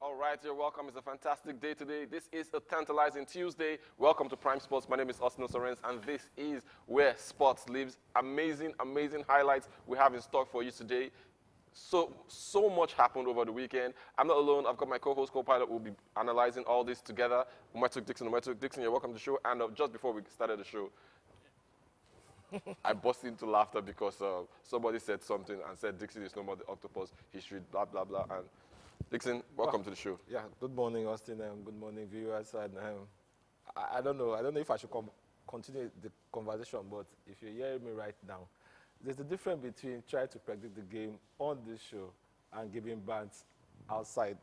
All right, you're welcome. It's a fantastic day today. This is a tantalizing Tuesday. Welcome to Prime Sports. My name is Austin Sorens, and this is where sports lives. Amazing, amazing highlights we have in stock for you today. So much happened over the weekend. I'm not alone. I've got my co-host, co-pilot, who will be analyzing all this together. Umatuk Dixon, you're welcome to the show. And just before we started the show, I burst into laughter because somebody said something and said Dixon is no more the octopus. He should blah, blah, blah. And Dixon, welcome to the show. Yeah, good morning, Austin. Good morning, viewers. And I don't know if I should continue the conversation, but if you're hearing me right now, there's a difference between trying to predict the game on this show and giving bants outside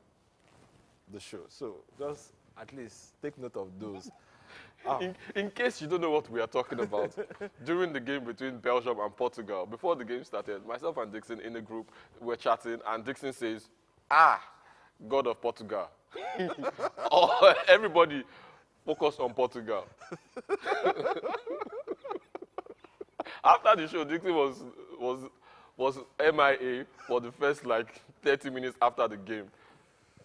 the show. So just at least take note of those. In case you don't know what we are talking about, during the game between Belgium and Portugal, before the game started, myself and Dixon in the group were chatting, and Dixon says, God of Portugal. Everybody focus on Portugal. After the show, Dixon was MIA for the first 30 minutes after the game.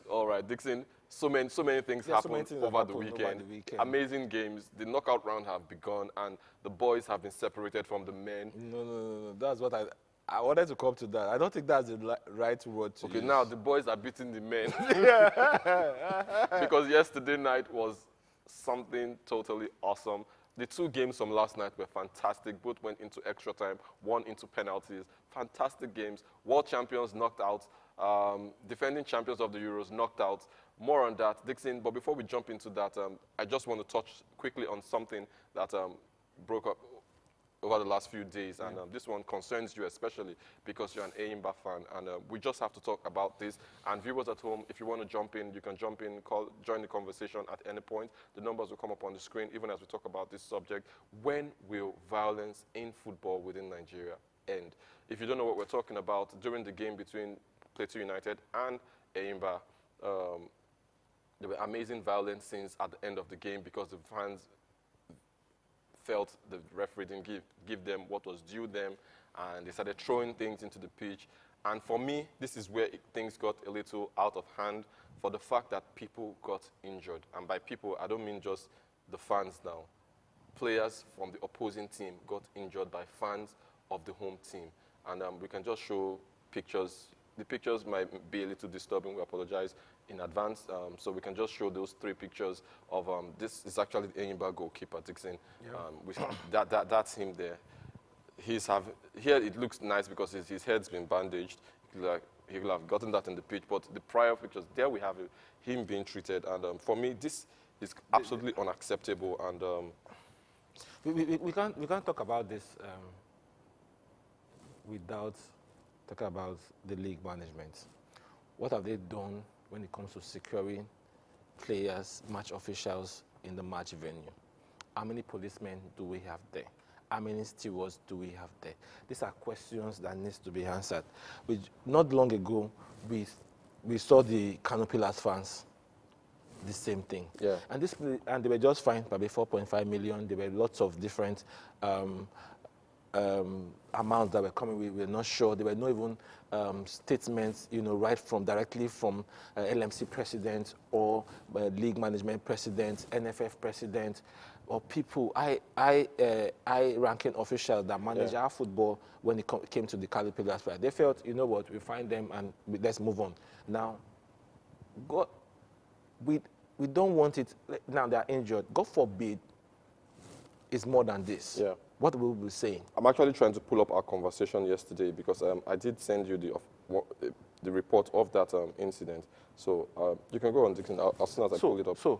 All right, Dixon. So many things happened over the weekend. Amazing games. The knockout round have begun, and the boys have been separated from the men. No. That's what I wanted to come to that. I don't think that's the right word to use. Okay, now the boys are beating the men. Because yesterday night was something totally awesome. The two games from last night were fantastic. Both went into extra time, one into penalties. Fantastic games. World champions knocked out. Defending champions of the Euros knocked out. More on that, Dixon. But before we jump into that, I just want to touch quickly on something that broke up over the last few days. And this one concerns you especially because you're an Ayimba fan. And we just have to talk about this. And viewers at home, if you want to jump in, you can jump in, join the conversation at any point. The numbers will come up on the screen, even as we talk about this subject. When will violence in football within Nigeria end? If you don't know what we're talking about, during the game between Plateau United and Ayimba, there were amazing violent scenes at the end of the game because the fans felt the referee didn't give them what was due them, and they started throwing things into the pitch. And for me, this is where things got a little out of hand for the fact that people got injured. And by people, I don't mean just the fans now. Players from the opposing team got injured by fans of the home team. And we can just show pictures. The pictures might be a little disturbing. We apologize in advance. So we can just show those three pictures of this is actually the Ayimba goalkeeper, Dixon. Yeah. That's him there. Here it looks nice because his head's been bandaged. He will have gotten that in the pitch. But the prior pictures, there we have him being treated. And for me, this is absolutely unacceptable. And we can't talk about this without talking about the league management. What have they done when it comes to securing players, match officials in the match venue? How many policemen do we have there? How many stewards do we have there? These are questions that needs to be answered. Not long ago, we saw the Canopy Pillars fans, the same thing. Yeah. And they were just fined by 4.5 million. There were lots of different amounts that were coming. We were not sure. There were no even statements, right directly from LMC president or league management president, NFF president, or people, high-ranking officials that manage our football when it came to the Caterpillar fight. They felt, you know what, we find them and let's move on. Now, we don't want it. Now they're injured. God forbid it's more than this. Yeah. What will we be saying? I'm actually trying to pull up our conversation yesterday because I did send you the report of that incident. So you can go on, Dixon, as soon as I pull it up. So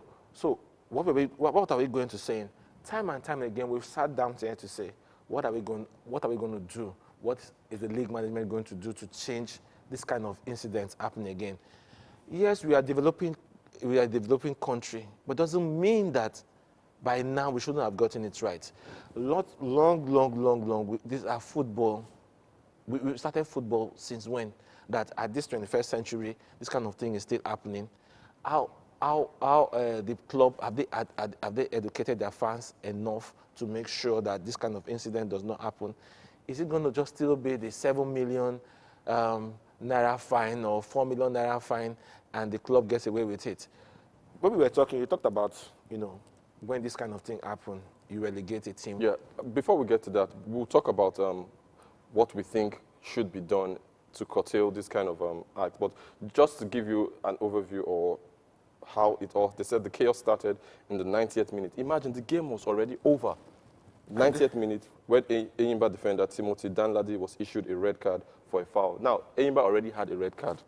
what are we going to say? Time and time again, we've sat down here to say, what are we going to do? What is the league management going to do to change this kind of incidents happening again? Yes, we are developing country, but doesn't mean that by now we shouldn't have gotten it right. Long. These are football. We started football since when? That at this 21st century, this kind of thing is still happening. How the club, have they educated their fans enough to make sure that this kind of incident does not happen? Is it going to just still be the 7 million naira fine or 4 million naira fine, and the club gets away with it. When we were talking, you talked about, when this kind of thing happen, you relegate a team. Yeah, before we get to that, we'll talk about what we think should be done to curtail this kind of act. But just to give you an overview or how it all, they said the chaos started in the 90th minute. Imagine the game was already over. 90th minute, when Enyimba defender Timothy Danladi was issued a red card for a foul. Now, Enyimba already had a red card,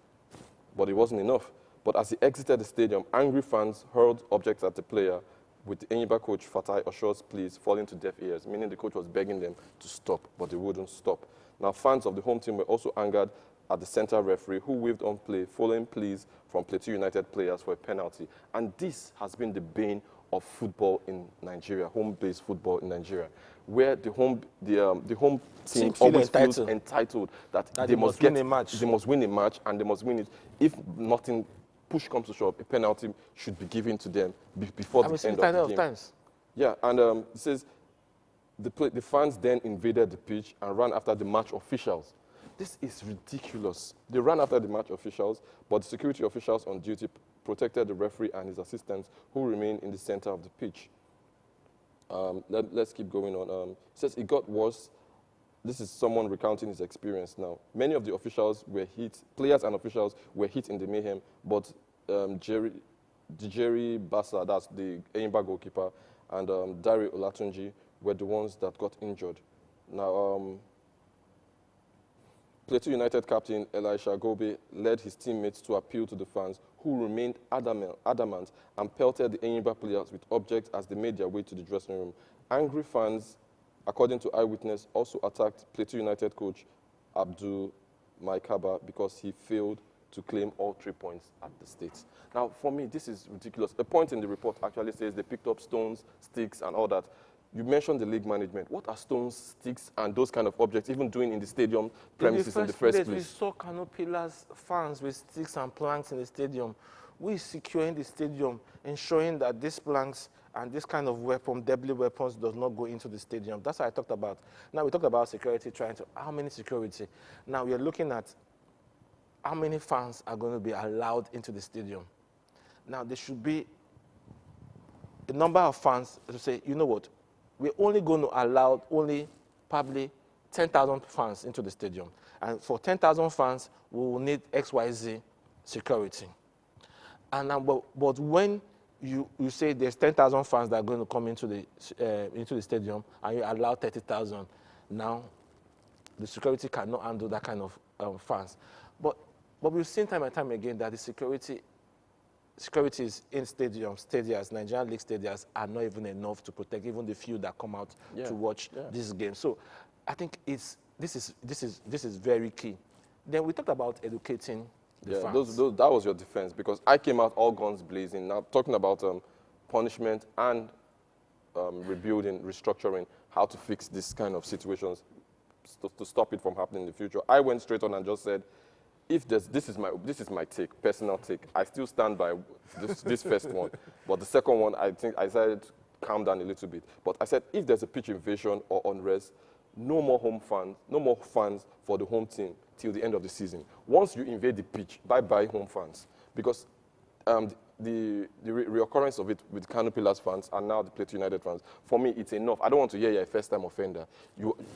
but it wasn't enough. But as he exited the stadium, angry fans hurled objects at the player, with the Enyimba coach Fatai Osho's pleas falling to deaf ears, meaning the coach was begging them to stop, but they wouldn't stop. Now, fans of the home team were also angered at the center referee, who waved on play following pleas from Plateau United players for a penalty. And this has been the bane of football in Nigeria, home-based football in Nigeria, where the home team always feels entitled that they must win a match. They must win a match, and they must win it. If nothing, push comes to shove, a penalty should be given to them before the end of the game. Yeah, and it says the fans then invaded the pitch and ran after the match officials. This is ridiculous. They ran after the match officials, but the security officials on duty protected the referee and his assistants, who remained in the center of the pitch. Let's keep going on. It says it got worse. This is someone recounting his experience now. Many of the officials were hit, players and officials were hit in the mayhem, but Jerry Bassa, that's the Enyimba goalkeeper, and Dari Olatunji were the ones that got injured. Now, Plateau United captain Elisha Gobe led his teammates to appeal to the fans, who remained adamant and pelted the Enyimba players with objects as they made their way to the dressing room. Angry fans, according to eyewitness, also attacked Plateau United coach Abdul Maikaba because he failed to claim all 3 points at the States. Now, for me, this is ridiculous. A point in the report actually says they picked up stones, sticks, and all that. You mentioned the league management. What are stones, sticks, and those kind of objects even doing in the stadium premises in the first place? We saw canopilas, fans with sticks and planks in the stadium. We're securing the stadium, ensuring that these planks and this kind of weapon, deadly weapons, does not go into the stadium. That's what I talked about. Now, we talked about security, how many security? Now, we are looking at how many fans are going to be allowed into the stadium. Now, there should be a number of fans to say, you know what, we're only going to allow probably 10,000 fans into the stadium. And for 10,000 fans, we will need XYZ security. And but when you say there's 10,000 fans that are going to come into the stadium and you allow 30,000, now the security cannot handle that kind of fans. But we've seen time and time again that the securities in stadiums, Nigerian league stadiums, are not even enough to protect even the few that come out to watch this game. So I think this is very key. Then we talked about educating the fans. That was your defense, because I came out all guns blazing, now talking about punishment and rebuilding, restructuring, how to fix this kind of situations to stop it from happening in the future. I went straight on and just said, if this is my take, personal take. I still stand by this first one, but the second one, I think I decided to calm down a little bit. But I said, if there's a pitch invasion or unrest, no more fans for the home team till the end of the season. Once you invade the pitch, bye-bye home fans, because the reoccurrence of it with Kano Pillars fans and now the Plateau United fans, for me, it's enough. I don't want to hear you're a first-time offender.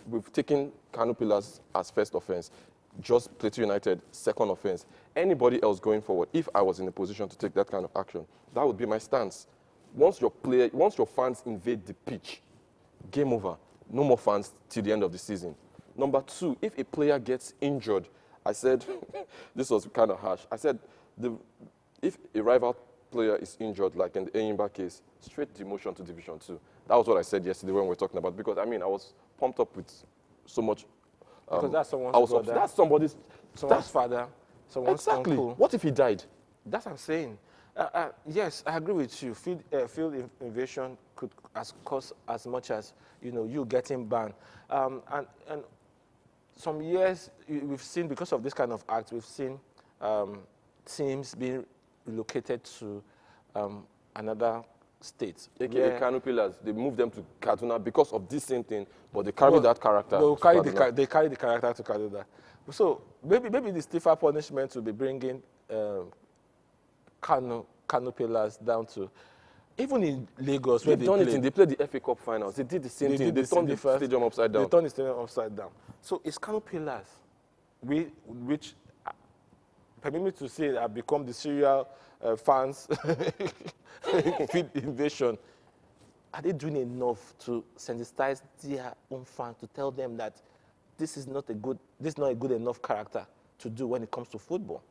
We've taken Kano Pillars as first offense. Just Plateau United, second offense. Anybody else going forward, if I was in a position to take that kind of action, that would be my stance. Once your fans invade the pitch, game over. No more fans till the end of the season. Number two, if a player gets injured, I said, this was kind of harsh. I said, if a rival player is injured, like in the Enyimba case, straight demotion to Division 2. That was what I said yesterday when we were talking about, because I was pumped up with so much. Because that's someone's brother. That's someone's father, someone's uncle. What if he died? That's what I'm saying. Yes, I agree with you. Field invasion could cost as much as you getting banned. And some years we've seen, because of this kind of act, we've seen teams being relocated to another state. AKA Kano Pillars, they moved them to Kaduna because of this same thing, but they carry that character. They carry the character to Kaduna. So maybe the stiffer punishment will be bringing Kano Pillars down to, even in Lagos, where They played the FA Cup finals. They did the same thing. They turned the stadium upside down. They turned the stadium upside down. So it's Kano Pillars, which permit me to say, have become the serial fans feed invasion. Are they doing enough to sensitize their own fans to tell them that this is not a good enough character to do when it comes to football?